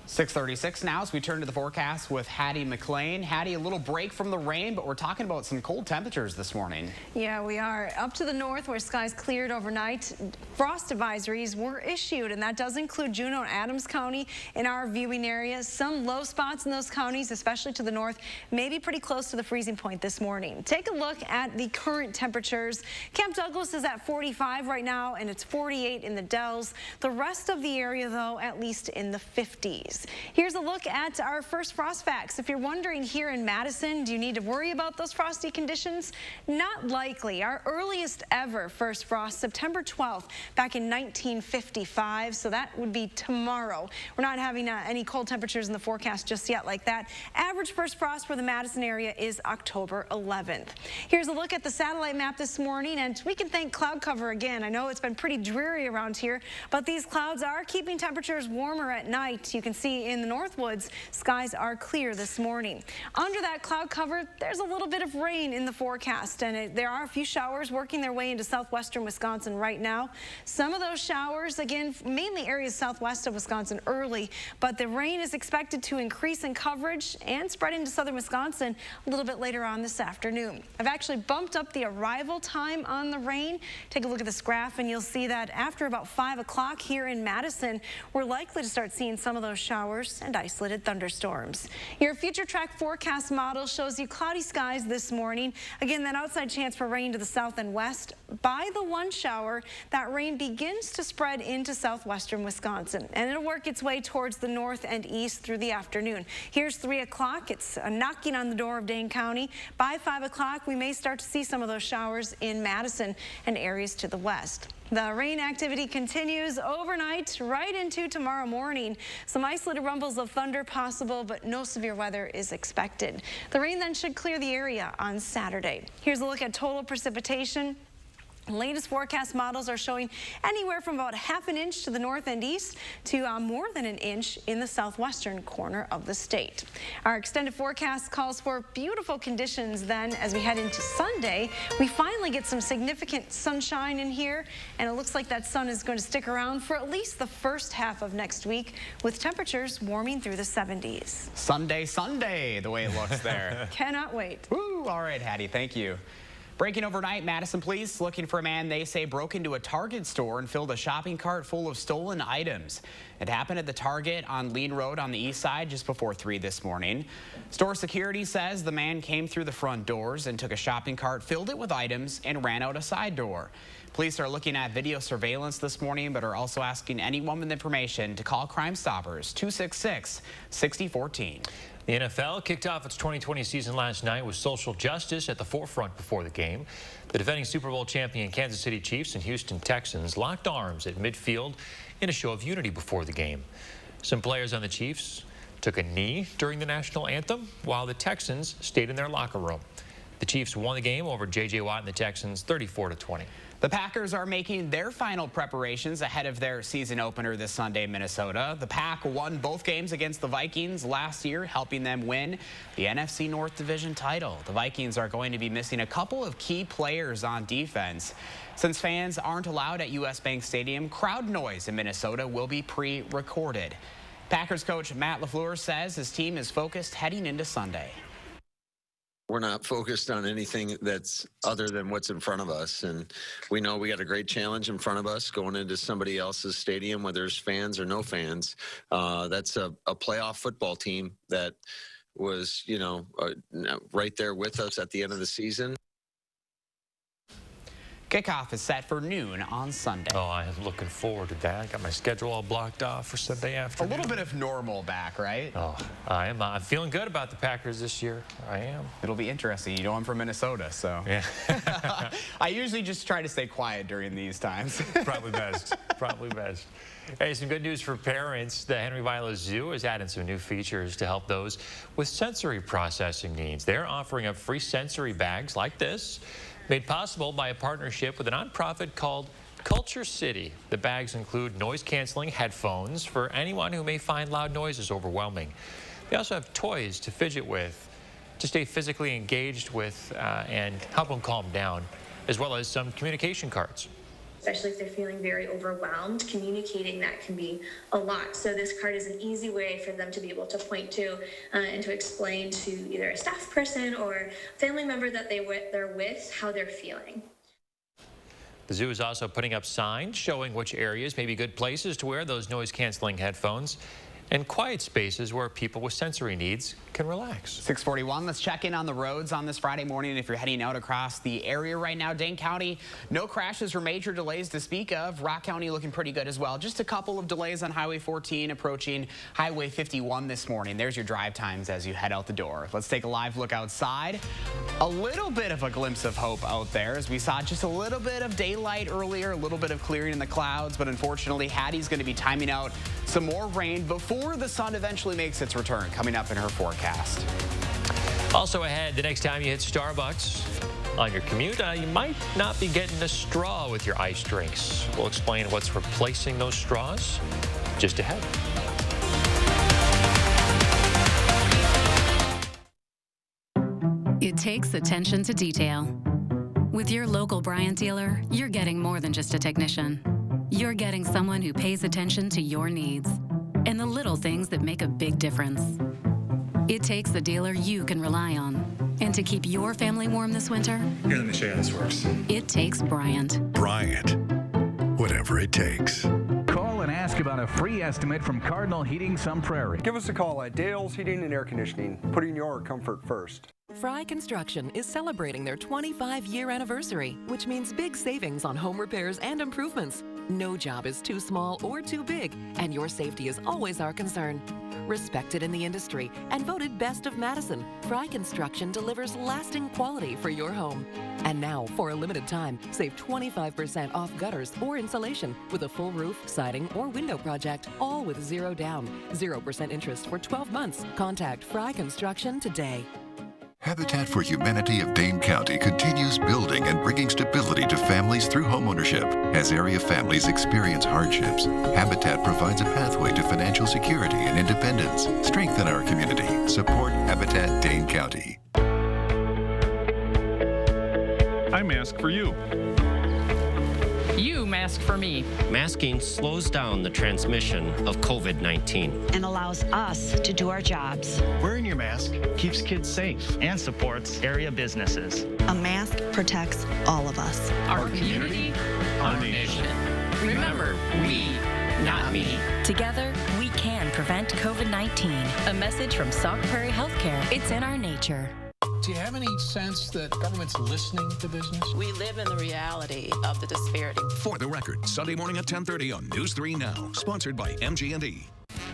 6:36 now as we turn to the forecast with Hattie McLean. Hattie, a little break from the rain, but we're talking about some cold temperatures this morning. Yeah, we are. Up to the north where skies cleared overnight, frost advisories were issued, and that does include Juneau and Adams County in our viewing area. Some low spots in those counties, especially to the north, may be pretty close to the freezing point this morning. Take a look at the current temperatures. Camp Douglas is at 45 right now, and it's 48 in the Dells. The rest of the area, though, at least in the 50s. Here's a look at our first frost facts. If you're wondering here in Madison, do you need to worry about those frosty conditions? Not likely. Our earliest ever first frost, September 12th, back in 1955, so that would be tomorrow. We're not having any cold temperatures in the forecast just yet like that. Average first frost for the Madison area is October 11th. Here's a look at the satellite map this morning, and we can thank cloud cover again. I know it's been pretty dreary around here, but these clouds are keeping temperatures warmer at night. You can see in the Northwoods, skies are clear this morning. Under that cloud cover, there's a little bit of rain in the forecast, and there are a few showers working their way into southwestern Wisconsin right now. Some of those showers, again, mainly areas southwest of Wisconsin early, but the rain is expected to increase in coverage and spread into southern Wisconsin a little bit later on this afternoon. I've actually bumped up the arrival time on the rain. Take a look at this graph, and you'll see that after about 5 o'clock here in Madison, we're likely to start seeing some of those showers and isolated thunderstorms. Your future track forecast model shows you cloudy skies this morning. Again, that outside chance for rain to the south and west. By the lunch hour, that rain begins to spread into southwestern Wisconsin, and it'll work its way towards the north and east through the afternoon. Here's 3 o'clock. It's knocking on the door of Dane County. By 5 o'clock, we may start to see some of those showers in Madison and areas to the west. The rain activity continues overnight right into tomorrow morning. Some isolated rumbles of thunder possible, but no severe weather is expected. The rain then should clear the area on Saturday. Here's a look at total precipitation. Latest forecast models are showing anywhere from about ½ an inch to the north and east to more than an inch in the southwestern corner of the state. Our extended forecast calls for beautiful conditions then as we head into Sunday. We finally get some significant sunshine in here, and it looks like that sun is going to stick around for at least the first half of next week, with temperatures warming through the 70s. Sunday, the way it looks there. Cannot wait. Woo! All right, Hattie, thank you. Breaking overnight, Madison police looking for a man they say broke into a Target store and filled a shopping cart full of stolen items. It happened at the Target on Lean Road on the east side just before 3 this morning. Store security says the man came through the front doors and took a shopping cart, filled it with items, and ran out a side door. Police are looking at video surveillance this morning, but are also asking anyone with information to call Crime Stoppers 266-6014. The NFL kicked off its 2020 season last night with social justice at the forefront before the game. The defending Super Bowl champion Kansas City Chiefs and Houston Texans locked arms at midfield in a show of unity before the game. Some players on the Chiefs took a knee during the national anthem, while the Texans stayed in their locker room. The Chiefs won the game over J.J. Watt and the Texans 34-20. The Packers are making their final preparations ahead of their season opener this Sunday in Minnesota. The Pack won both games against the Vikings last year, helping them win the NFC North Division title. The Vikings are going to be missing a couple of key players on defense. Since fans aren't allowed at U.S. Bank Stadium, crowd noise in Minnesota will be pre-recorded. Packers coach Matt LaFleur says his team is focused heading into Sunday. We're not focused on anything that's other than what's in front of us. And we know we got a great challenge in front of us going into somebody else's stadium, whether there's fans or no fans. That's a playoff football team that was, right there with us at the end of the season. Kickoff is set for noon on Sunday. Oh, I am looking forward to that. I got my schedule all blocked off for Sunday afternoon. A little bit of normal back, right? Oh, I am. I'm feeling good about the Packers this year. I am. It'll be interesting. You know, I'm from Minnesota, so. Yeah. I usually just try to stay quiet during these times. Probably best. Probably best. Hey, some good news for parents. The Henry Viola Zoo is adding some new features to help those with sensory processing needs. They're offering up free sensory bags like this, made possible by a partnership with a nonprofit called Culture City. The bags include noise-canceling headphones for anyone who may find loud noises overwhelming. They also have toys to fidget with, to stay physically engaged with and help them calm down, as well as some communication cards. Especially if they're feeling very overwhelmed, communicating that can be a lot. So this card is an easy way for them to be able to point to and to explain to either a staff person or a family member that they're with how they're feeling. The zoo is also putting up signs showing which areas may be good places to wear those noise-canceling headphones, and quiet spaces where people with sensory needs can relax. 641, let's check in on the roads on this Friday morning. If you're heading out across the area right now, Dane County, no crashes or major delays to speak of. Rock County looking pretty good as well. Just a couple of delays on Highway 14 approaching Highway 51 this morning. There's your drive times as you head out the door. Let's take a live look outside. A little bit of a glimpse of hope out there as we saw just a little bit of daylight earlier, a little bit of clearing in the clouds, but unfortunately Hattie's going to be timing out some more rain before the sun eventually makes its return, coming up in her forecast. Also ahead, the next time you hit Starbucks on your commute, you might not be getting a straw with your iced drinks. We'll explain what's replacing those straws just ahead. It takes attention to detail. With your local Bryant dealer, you're getting more than just a technician. You're getting someone who pays attention to your needs and the little things that make a big difference. It takes a dealer you can rely on. And to keep your family warm this winter, here, let me show you how this works. It takes Bryant. Bryant, whatever it takes. Call and ask about a free estimate from Cardinal Heating Sun Prairie. Give us a call at Dale's Heating and Air Conditioning, putting your comfort first. Fry Construction is celebrating their 25-year anniversary, which means big savings on home repairs and improvements. No job is too small or too big, and your safety is always our concern. Respected in the industry and voted Best of Madison, Fry Construction delivers lasting quality for your home. And now, for a limited time, save 25% off gutters or insulation with a full roof, siding, or window project, all with zero down, 0% interest for 12 months. Contact Fry Construction today. Habitat for Humanity of Dane County continues building and bringing stability to families through homeownership. As area families experience hardships, Habitat provides a pathway to financial security and independence. Strengthen our community. Support Habitat Dane County. I mask for you. You mask for me. Masking slows down the transmission of COVID-19 and allows us to do our jobs. Wearing your mask keeps kids safe and supports area businesses. A mask protects all of us. Our community, our nation. Remember, we, not me. Together, we can prevent COVID-19. A message from Sauk Prairie Healthcare. It's in our nature. Do you have any sense that government's listening to business? We live in the reality of the disparity. For the Record, Sunday morning at 10:30 on News 3 Now. Sponsored by MG&E.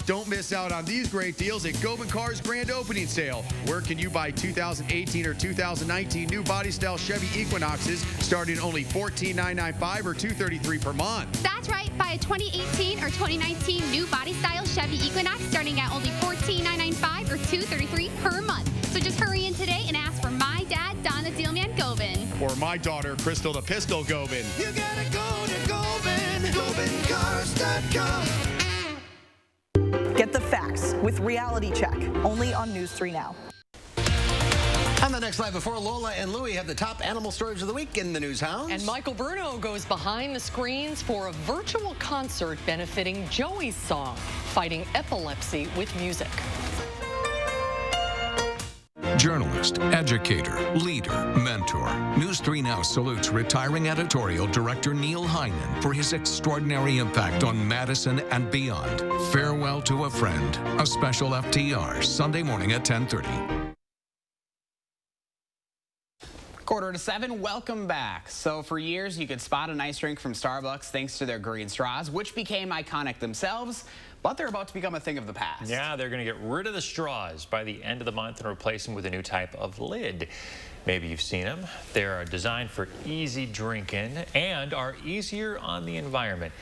Don't miss out on these great deals at Gobin Cars Grand Opening Sale. Where can you buy 2018 or 2019 new body style Chevy Equinoxes starting only $14,995 or $233 per month? That's right. Buy a 2018 or 2019 new body style Chevy Equinox starting at only $14,995 or $233 per month. So just hurry in today and ask for my dad, Don the Dealman Gobin. Or my daughter, Crystal the Pistol Gobin. You gotta go to Gobin, GobinCars.com. Get the facts with Reality Check, only on News 3 Now. On the next Live Before, Lola and Louie have the top animal stories of the week in the News Hounds. And Michael Bruno goes behind the screens for a virtual concert benefiting Joey's song, Fighting Epilepsy with Music. Journalist, educator, leader, mentor. News 3 Now salutes retiring editorial director Neil Heineman for his extraordinary impact on Madison and beyond. Farewell to a friend. A special FTR Sunday morning at 10:30. 6:45, welcome back. So for years, you could spot a nice drink from Starbucks thanks to their green straws, which became iconic themselves, but they're about to become a thing of the past. Yeah, they're going to get rid of the straws by the end of the month and replace them with a new type of lid. Maybe you've seen them. They're designed for easy drinking and are easier on the environment.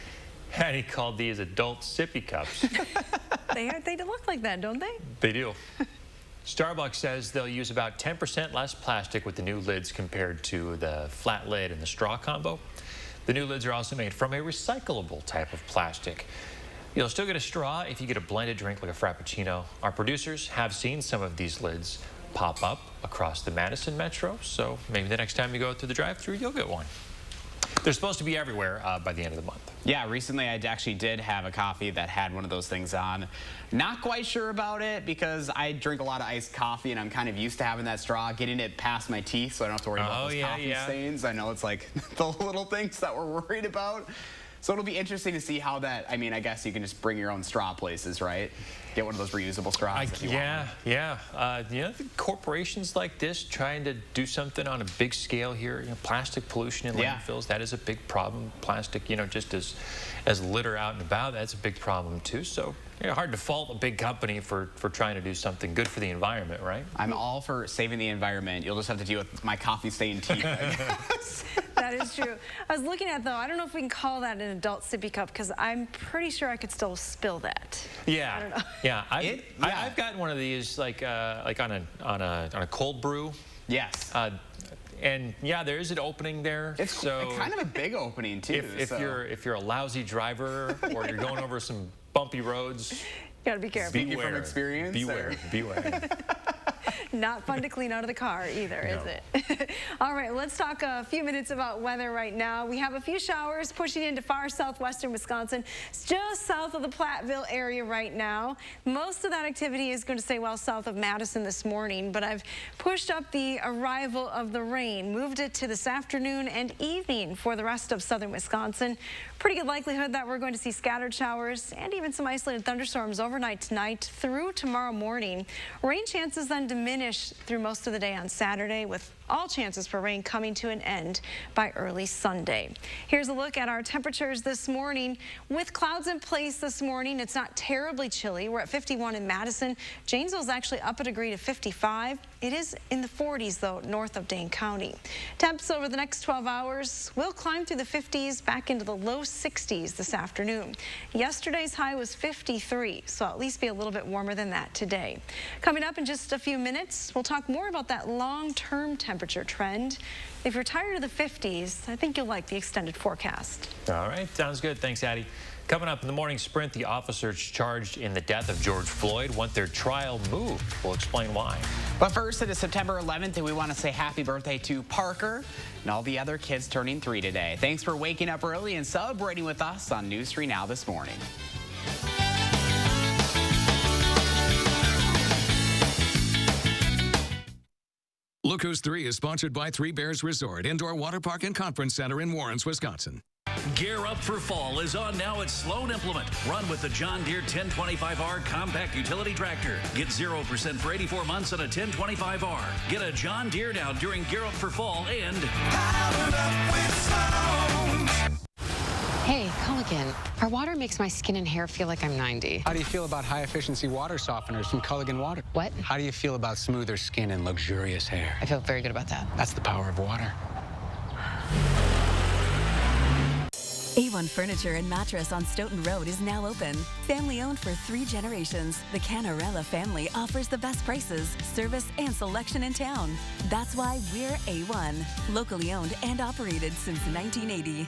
Hattie called these adult sippy cups. They look like that, don't they? They do. Starbucks says they'll use about 10% less plastic with the new lids compared to the flat lid and the straw combo. The new lids are also made from a recyclable type of plastic. You'll still get a straw if you get a blended drink like a Frappuccino. Our producers have seen some of these lids pop up across the Madison Metro, so maybe the next time you go through the drive-thru, you'll get one. They're supposed to be everywhere by the end of the month. Yeah, recently I actually did have a coffee that had one of those things on. Not quite sure about it because I drink a lot of iced coffee and I'm kind of used to having that straw, getting it past my teeth so I don't have to worry about those coffee stains. I know it's like the little things that we're worried about. So it'll be interesting to see how that, I mean, I guess you can just bring your own straw places, right? Get one of those reusable straws if you want. Yeah. You know, corporations like this trying to do something on a big scale here, you know, plastic pollution in landfills, that is a big problem. Plastic, you know, just as litter out and about, that's a big problem too. So, you know, hard to fault a big company for trying to do something good for the environment, right? I'm all for saving the environment. You'll just have to deal with my coffee-stained teeth, I guess. That is true. I was looking at, though, I don't know if we can call that an adult sippy cup because I'm pretty sure I could still spill that. Yeah. I don't know. Yeah. I've gotten one of these like on a cold brew. Yes. And yeah, there is an opening there. It's so kind of a big opening too. If you're a lousy driver or you're going over some bumpy roads, you gotta be careful. Speaking from experience. Beware. Not fun to clean out of the car either, is it? All right, let's talk a few minutes about weather right now. We have a few showers pushing into far southwestern Wisconsin. It's just south of the Platteville area right now. Most of that activity is going to stay well south of Madison this morning, but I've pushed up the arrival of the rain, moved it to this afternoon and evening for the rest of southern Wisconsin. Pretty good likelihood that we're going to see scattered showers and even some isolated thunderstorms overnight tonight through tomorrow morning. Rain chances then diminish through most of the day on Saturday, with all chances for rain coming to an end by early Sunday. Here's a look at our temperatures this morning. With clouds in place this morning, it's not terribly chilly. We're at 51 in Madison. Janesville's actually up a degree to 55. It is in the 40s, though, north of Dane County. Temps over the next 12 hours will climb through the 50s back into the low 60s this afternoon. Yesterday's high was 53, so at least be a little bit warmer than that today. Coming up in just a few few minutes, we'll talk more about that long-term temperature trend. If you're tired of the 50s, I think you'll like the extended forecast. All right, sounds good. Thanks, Addie. Coming up in the morning sprint, the officers charged in the death of George Floyd want their trial moved. We'll explain why. But first, it is September 11th, and we want to say happy birthday to Parker and all the other kids turning 3 today. Thanks for waking up early and celebrating with us on News 3 Now this morning. Look Who's 3 is sponsored by Three Bears Resort, Indoor Water Park and Conference Center in Warrens, Wisconsin. Gear Up for Fall is on now at Sloan Implement. Run with the John Deere 1025R compact utility tractor. Get 0% for 84 months on a 1025R. Get a John Deere now during Gear Up for Fall and Powered Up with Sloan. Hey, Culligan, our water makes my skin and hair feel like I'm 90. How do you feel about high-efficiency water softeners from Culligan Water? What? How do you feel about smoother skin and luxurious hair? I feel very good about that. That's the power of water. A1 Furniture and Mattress on Stoughton Road is now open. Family owned for 3 generations, the Canarella family offers the best prices, service, and selection in town. That's why we're A1, locally owned and operated since 1980.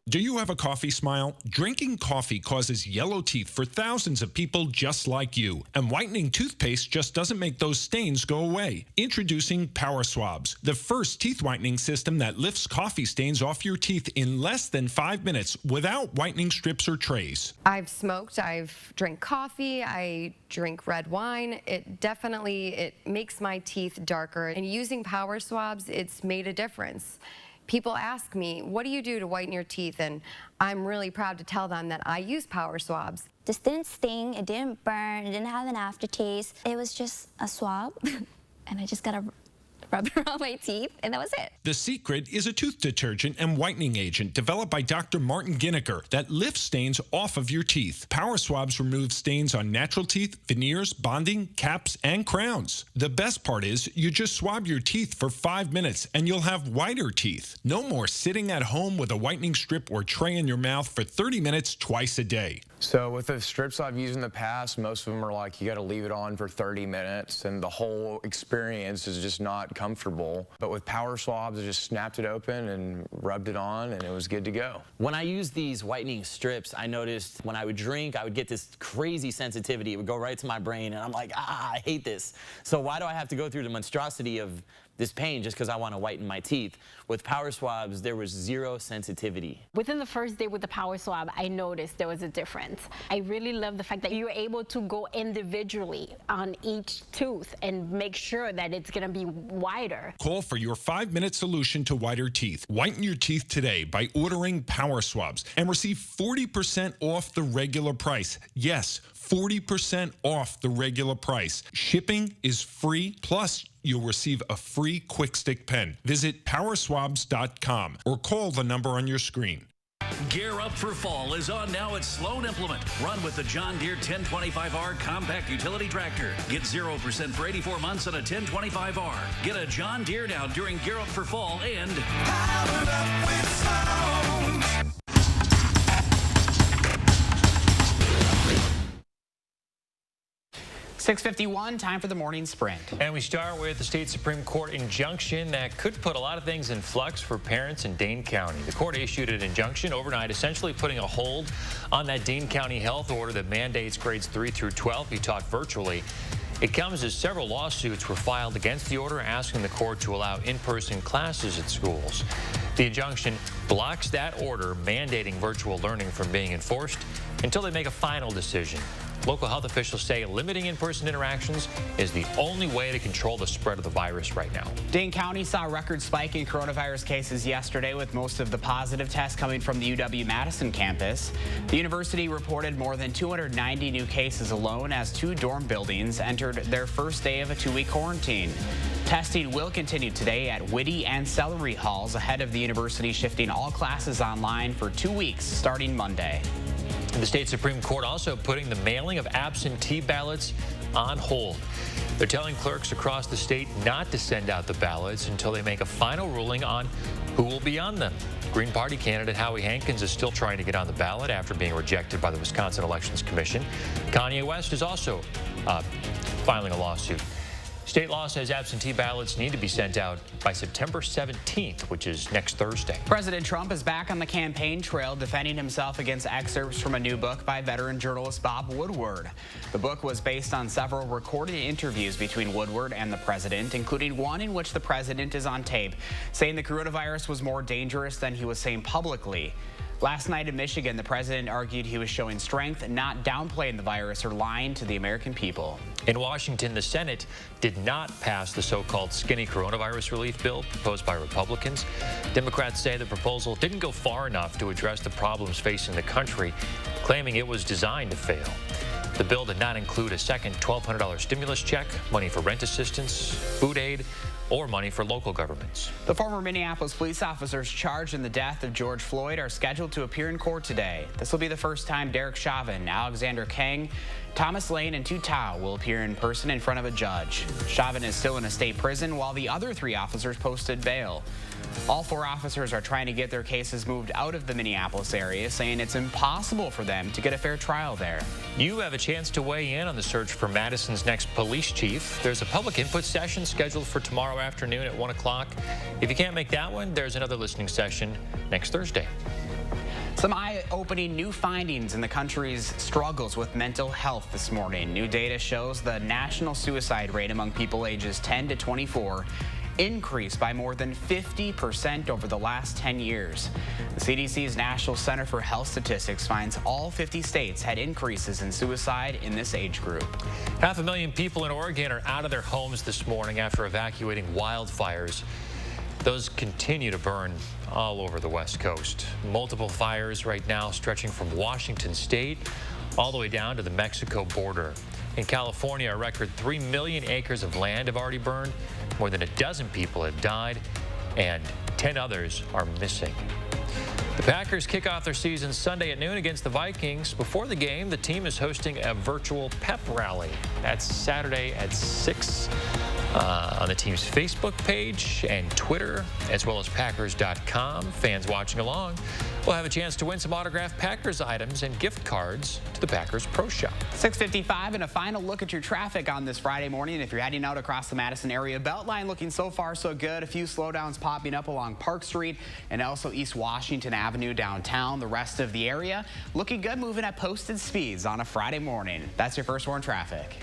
Do you have a coffee smile? Drinking coffee causes yellow teeth for thousands of people just like you. And whitening toothpaste just doesn't make those stains go away. Introducing Power Swabs, the first teeth whitening system that lifts coffee stains off your teeth in less than 5 minutes without whitening strips or trays. I've smoked, I've drank coffee, I drink red wine. It makes my teeth darker. And using Power Swabs, it's made a difference. People ask me, what do you do to whiten your teeth? And I'm really proud to tell them that I use Power Swabs. This didn't sting, it didn't burn, it didn't have an aftertaste. It was just a swab, and I just got to rub it around my teeth, and that was it. The Secret is a tooth detergent and whitening agent developed by Dr. Martin Ginniker that lifts stains off of your teeth. Power Swabs remove stains on natural teeth, veneers, bonding, caps, and crowns. The best part is you just swab your teeth for 5 minutes and you'll have whiter teeth. No more sitting at home with a whitening strip or tray in your mouth for 30 minutes twice a day. So with the strips I've used in the past, most of them are like you got to leave it on for 30 minutes and the whole experience is just not comfortable. But with Power Swabs, I just snapped it open and rubbed it on and it was good to go. When I used these whitening strips, I noticed when I would drink, I would get this crazy sensitivity. It would go right to my brain and I'm like, I hate this. So why do I have to go through the monstrosity of this pain just because I want to whiten my teeth? With Power Swabs, there was zero sensitivity. Within the first day with the Power Swab, I noticed there was a difference. I really love the fact that you're able to go individually on each tooth and make sure that it's going to be wider. Call for your 5-minute solution to whiter teeth. Whiten your teeth today by ordering Power Swabs and receive 40% off the regular price. Yes, 40% off the regular price. Shipping is free, plus you'll receive a free Quick Stick pen. Visit powerswabs.com or call the number on your screen. Gear Up for Fall is on now at Sloan Implement. Run with the John Deere 1025R compact utility tractor. Get 0% for 84 months on a 1025R. Get a John Deere now during Gear Up for Fall and Powered Up with Sloan. .651, time for the morning sprint. And we start with the state Supreme Court injunction that could put a lot of things in flux for parents in Dane County. The court issued an injunction overnight, essentially putting a hold on that Dane County health order that mandates grades 3 through 12 be taught virtually. It comes as several lawsuits were filed against the order, asking the court to allow in-person classes at schools. The injunction blocks that order mandating virtual learning from being enforced until they make a final decision. Local health officials say limiting in-person interactions is the only way to control the spread of the virus right now. Dane County saw a record spike in coronavirus cases yesterday, with most of the positive tests coming from the UW-Madison campus. The university reported more than 290 new cases alone as 2 dorm buildings entered their first day of a 2-week quarantine. Testing will continue today at Whitty and Celery Halls ahead of the university shifting all classes online for 2 weeks starting Monday. The state Supreme Court also putting the mailing of absentee ballots on hold. They're telling clerks across the state not to send out the ballots until they make a final ruling on who will be on them. Green Party candidate Howie Hankins is still trying to get on the ballot after being rejected by the Wisconsin Elections Commission. Kanye West is also filing a lawsuit. State law says absentee ballots need to be sent out by September 17th, which is next Thursday. President Trump is back on the campaign trail defending himself against excerpts from a new book by veteran journalist Bob Woodward. The book was based on several recorded interviews between Woodward and the president, including one in which the president is on tape saying the coronavirus was more dangerous than he was saying publicly. Last night in Michigan, the president argued he was showing strength, not downplaying the virus or lying to the American people. In Washington, the Senate did not pass the so-called skinny coronavirus relief bill proposed by Republicans. Democrats say the proposal didn't go far enough to address the problems facing the country, claiming it was designed to fail. The bill did not include a second $1,200 stimulus check, money for rent assistance, food aid, or money for local governments. The former Minneapolis police officers charged in the death of George Floyd are scheduled to appear in court today. This will be the first time Derek Chauvin, Alexander Kang, Thomas Lane, and Tu Tao will appear in person in front of a judge. Chauvin is still in a state prison while the other 3 officers posted bail. All 4 officers are trying to get their cases moved out of the Minneapolis area, saying it's impossible for them to get a fair trial there. You have a chance to weigh in on the search for Madison's next police chief. There's a public input session scheduled for tomorrow afternoon at 1 o'clock. If you can't make that one, there's another listening session next Thursday. Some eye-opening new findings in the country's struggles with mental health this morning. New data shows the national suicide rate among people ages 10 to 24 increased by more than 50% over the last 10 years. The CDC's National Center for Health Statistics finds all 50 states had increases in suicide in this age group. 500,000 people in Oregon are out of their homes this morning after evacuating wildfires. Those continue to burn all over the West Coast. Multiple fires right now stretching from Washington State all the way down to the Mexico border. In California, a record 3 million acres of land have already burned. More than a dozen people have died, and 10 others are missing. The Packers kick off their season Sunday at noon against the Vikings. Before the game, the team is hosting a virtual pep rally. That's Saturday at 6 on the team's Facebook page and Twitter, as well as Packers.com. Fans watching along will have a chance to win some autographed Packers items and gift cards to the Packers Pro Shop. 6:55 and a final look at your traffic on this Friday morning. If you're heading out across the Madison area, Beltline looking so far so good. A few slowdowns popping up along Park Street and also East Washington Avenue downtown. The rest of the area looking good, moving at posted speeds on a Friday morning. That's your First Warn traffic.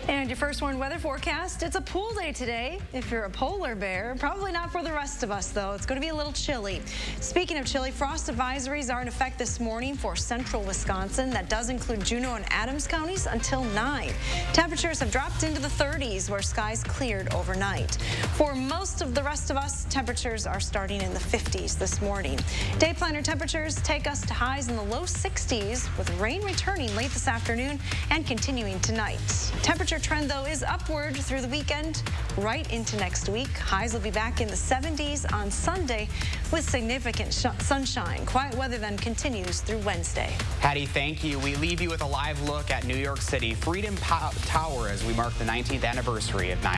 And your First Warn weather forecast, it's a pool day today. If you're a polar bear, probably not for the rest of us, though. It's going to be a little chilly. Speaking of chilly, frost advisories are in effect this morning for central Wisconsin. That does include Juneau and Adams counties until 9. Temperatures have dropped into the 30s where skies cleared overnight. For most of the rest of us, temperatures are starting in the 50s this morning. Day planner temperatures take us to highs in the low 60s with rain returning late this afternoon and continuing tonight. Temperature trend, though, is upward through the weekend right into next week. Highs will be back in the 70s on Sunday with significant sunshine. Quiet weather then continues through Wednesday. Hattie, thank you. We leave you with a live look at New York City Freedom Tower as we mark the 19th anniversary of 9/11.